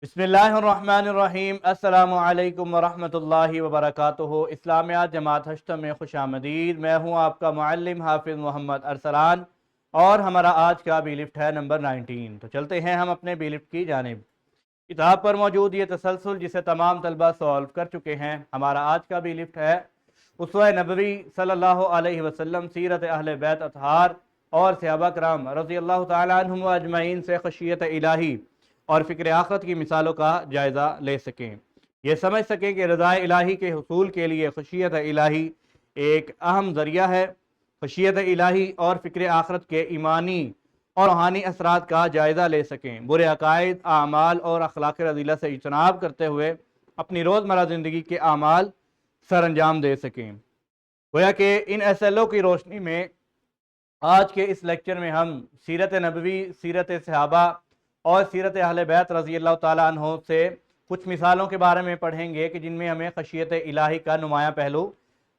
بسم اللہ الرحمن الرحیم۔ السلام علیکم ورحمۃ اللہ وبرکاتہ۔ اسلامیات جماعت ہشتم میں خوش آمدید۔ میں ہوں آپ کا معلم حافظ محمد ارسلان اور ہمارا آج کا بی لفٹ ہے نمبر 19۔ تو چلتے ہیں ہم اپنے بی لفٹ کی جانب۔ کتاب پر موجود یہ تسلسل جسے تمام طلبہ سولو کر چکے ہیں۔ ہمارا آج کا بی لفٹ ہے اسوہ نبوی صلی اللہ علیہ وسلم، سیرت اہل بیت اطہار اور صحابہ کرام رضی اللہ تعالیٰ عنہم و اجمعین سے خشیت الہی اور فکر آخرت کی مثالوں کا جائزہ لے سکیں، یہ سمجھ سکیں کہ رضا الہی کے حصول کے لیے خشیت الہی ایک اہم ذریعہ ہے۔ خشیت الہی اور فکر آخرت کے ایمانی اور روحانی اثرات کا جائزہ لے سکیں، برے عقائد، اعمال اور اخلاق رذیلہ سے اجتناب کرتے ہوئے اپنی روزمرہ زندگی کے اعمال سر انجام دے سکیں۔ گویا کہ ان ایسلوں کی روشنی میں آج کے اس لیکچر میں ہم سیرت نبوی، سیرت صحابہ اور سیرت اہل بیت رضی اللہ تعالیٰ عنہ سے کچھ مثالوں کے بارے میں پڑھیں گے کہ جن میں ہمیں خشیت الہی کا نمایاں پہلو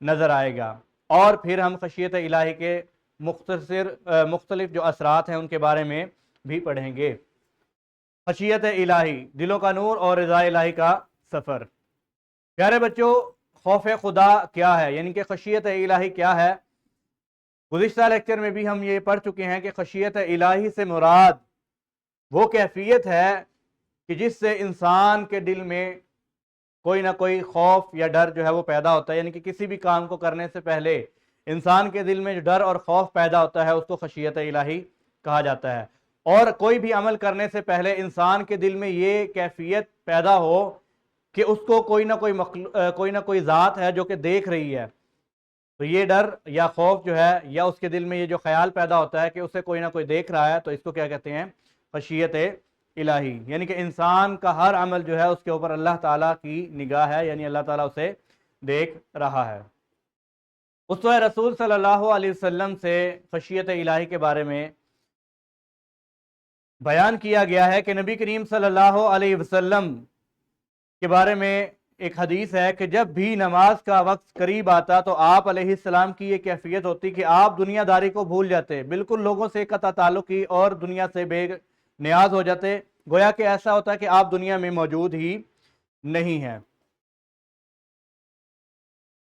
نظر آئے گا، اور پھر ہم خشیت الہی کے مختلف جو اثرات ہیں ان کے بارے میں بھی پڑھیں گے۔ خشیت الہی، دلوں کا نور اور رضا الہی کا سفر۔ پیارے بچوں، خوف خدا کیا ہے، یعنی کہ خشیت الہی کیا ہے؟ گزشتہ لیکچر میں بھی ہم یہ پڑھ چکے ہیں کہ خشیت الہی سے مراد وہ کیفیت ہے کہ جس سے انسان کے دل میں کوئی نہ کوئی خوف یا ڈر جو ہے وہ پیدا ہوتا ہے، یعنی کہ کسی بھی کام کو کرنے سے پہلے انسان کے دل میں جو ڈر اور خوف پیدا ہوتا ہے اس کو خشیت الہی کہا جاتا ہے۔ اور کوئی بھی عمل کرنے سے پہلے انسان کے دل میں یہ کیفیت پیدا ہو کہ اس کو کوئی نہ کوئی ذات ہے جو کہ دیکھ رہی ہے، تو یہ ڈر یا خوف جو ہے یا اس کے دل میں یہ جو خیال پیدا ہوتا ہے کہ اسے کوئی نہ کوئی دیکھ رہا ہے، تو اس کو کیا کہتے ہیں؟ خشیت الہی۔ یعنی کہ انسان کا ہر عمل جو ہے اس کے اوپر اللہ تعالیٰ کی نگاہ ہے، یعنی اللہ تعالیٰ اسے دیکھ رہا ہے۔ اسوہ رسول صلی اللہ علیہ وسلم سے خشیت الہی کے بارے میں بیان کیا گیا ہے کہ نبی کریم صلی اللہ علیہ وسلم کے بارے میں ایک حدیث ہے کہ جب بھی نماز کا وقت قریب آتا تو آپ علیہ السلام کی یہ کیفیت ہوتی کہ آپ دنیا داری کو بھول جاتے، بالکل لوگوں سے قطع تعلقی اور دنیا سے بے نیاز ہو جاتے، گویا کہ ایسا ہوتا ہے کہ آپ دنیا میں موجود ہی نہیں ہیں۔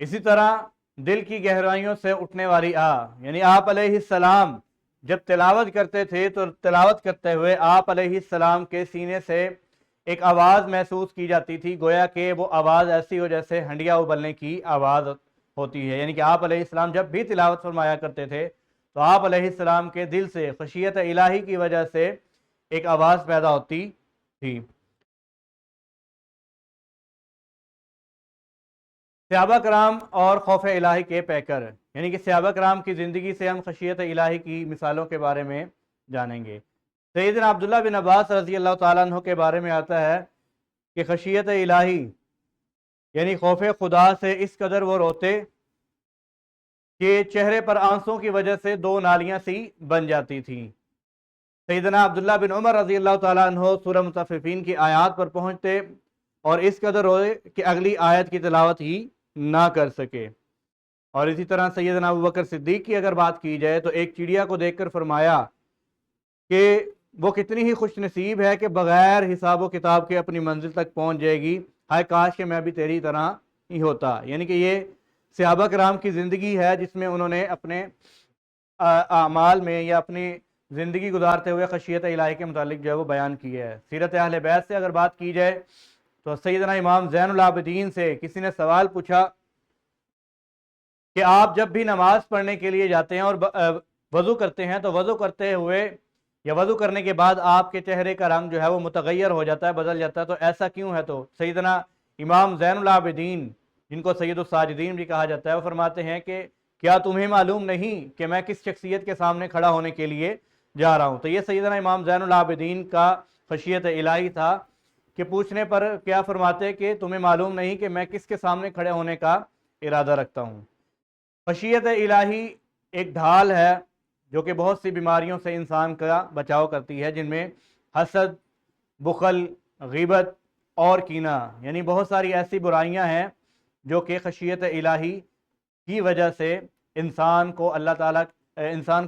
اسی طرح دل کی گہرائیوں سے اٹھنے والی یعنی آپ علیہ السلام جب تلاوت کرتے تھے تو تلاوت کرتے ہوئے آپ علیہ السلام کے سینے سے ایک آواز محسوس کی جاتی تھی، گویا کہ وہ آواز ایسی ہو جیسے ہنڈیا ابلنے کی آواز ہوتی ہے۔ یعنی کہ آپ علیہ السلام جب بھی تلاوت فرمایا کرتے تھے تو آپ علیہ السلام کے دل سے خشیت الہی کی وجہ سے ایک آواز پیدا ہوتی تھی۔ صحابہ کرام اور خوف الہی کے پیکر، یعنی کہ صحابہ کرام کی زندگی سے ہم خشیت الہی کی مثالوں کے بارے میں جانیں گے۔ سیدنا عبداللہ بن عباس رضی اللہ تعالیٰ عنہ کے بارے میں آتا ہے کہ خشیت الہی یعنی خوف خدا سے اس قدر وہ روتے کہ چہرے پر آنسوں کی وجہ سے دو نالیاں سی بن جاتی تھیں۔ سیدنا عبداللہ بن عمر رضی اللہ تعالیٰ عنہ سورہ مطففین کی آیات پر پہنچتے اور اس قدر روئے کہ اگلی آیت کی تلاوت ہی نہ کر سکے۔ اور اسی طرح سیدنا ابوبکر صدیق کی اگر بات کی جائے تو ایک چڑیا کو دیکھ کر فرمایا کہ وہ کتنی ہی خوش نصیب ہے کہ بغیر حساب و کتاب کے اپنی منزل تک پہنچ جائے گی، ہائے کاش کہ میں بھی تیری طرح ہی ہوتا۔ یعنی کہ یہ صحابہ کرام کی زندگی ہے جس میں انہوں نے اپنے اعمال میں یا اپنی زندگی گزارتے ہوئے خشیت الہی کے متعلق جو ہے وہ بیان کی ہے۔ سیرت اہل بیت سے اگر بات کی جائے تو سیدنا امام زین العابدین سے کسی نے سوال پوچھا کہ آپ جب بھی نماز پڑھنے کے لیے جاتے ہیں اور وضو کرتے ہیں تو وضو کرتے ہوئے یا وضو کرنے کے بعد آپ کے چہرے کا رنگ جو ہے وہ متغیر ہو جاتا ہے، بدل جاتا ہے، تو ایسا کیوں ہے؟ تو سیدنا امام زین العابدین جن کو سید الساجدین بھی کہا جاتا ہے وہ فرماتے ہیں کہ کیا تمہیں معلوم نہیں کہ میں کس شخصیت کے سامنے کھڑا ہونے کے لیے جا رہا ہوں؟ تو یہ سیدنا امام زین العابدین کا خشیت الہی تھا کہ پوچھنے پر کیا فرماتے کہ تمہیں معلوم نہیں کہ میں کس کے سامنے کھڑے ہونے کا ارادہ رکھتا ہوں۔ خشیت الہی ایک ڈھال ہے جو کہ بہت سی بیماریوں سے انسان کا بچاؤ کرتی ہے، جن میں حسد، بخل، غیبت اور کینہ، یعنی بہت ساری ایسی برائیاں ہیں جو کہ خشیت الہی کی وجہ سے انسان کو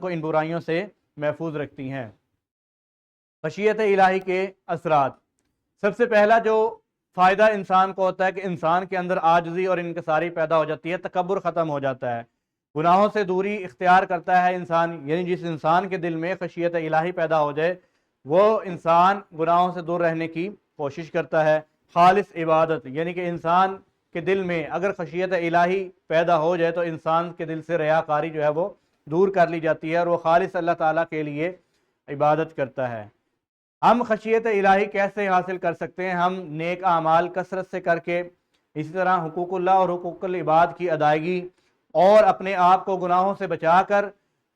ان برائیوں سے محفوظ رکھتی ہیں۔ خشیت الہی کے اثرات۔ سب سے پہلا جو فائدہ انسان کو ہوتا ہے کہ انسان کے اندر عاجزی اور انکساری پیدا ہو جاتی ہے، تکبر ختم ہو جاتا ہے، گناہوں سے دوری اختیار کرتا ہے انسان. یعنی جس انسان کے دل میں خشیت الہی پیدا ہو جائے وہ انسان گناہوں سے دور رہنے کی کوشش کرتا ہے. خالص عبادت، یعنی کہ انسان کے دل میں اگر خشیت الہی پیدا ہو جائے تو انسان کے دل سے ریاکاری جو ہے وہ دور کر لی جاتی ہے اور وہ خالص اللہ تعالیٰ کے لیے عبادت کرتا ہے. ہم خشیت الہی کیسے حاصل کر سکتے ہیں؟ ہم نیک اعمال کثرت سے کر کے، اسی طرح حقوق اللہ اور حقوق العباد کی ادائیگی، اور اپنے آپ کو گناہوں سے بچا کر،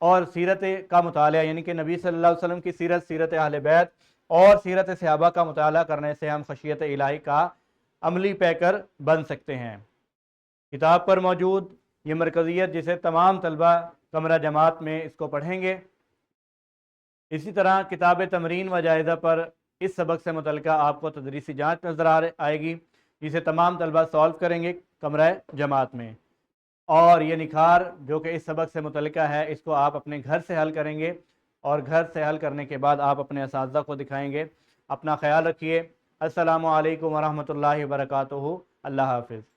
اور سیرت کا مطالعہ، یعنی کہ نبی صلی اللہ علیہ وسلم کی سیرت، سیرت اہل بیت اور سیرت صحابہ کا مطالعہ کرنے سے ہم خشیت الہی کا عملی پیکر بن سکتے ہیں. کتاب پر موجود یہ مرکزیت جسے تمام طلبہ کمرہ جماعت میں اس کو پڑھیں گے. اسی طرح کتاب تمرین و جائزہ پر اس سبق سے متعلقہ آپ کو تدریسی جانچ نظر آئے گی جسے تمام طلبہ سولو کریں گے کمرہ جماعت میں. اور یہ نکھار جو کہ اس سبق سے متعلقہ ہے اس کو آپ اپنے گھر سے حل کریں گے اور گھر سے حل کرنے کے بعد آپ اپنے اساتذہ کو دکھائیں گے. اپنا خیال رکھیے. السلام علیکم ورحمۃ اللہ وبرکاتہ. اللہ حافظ.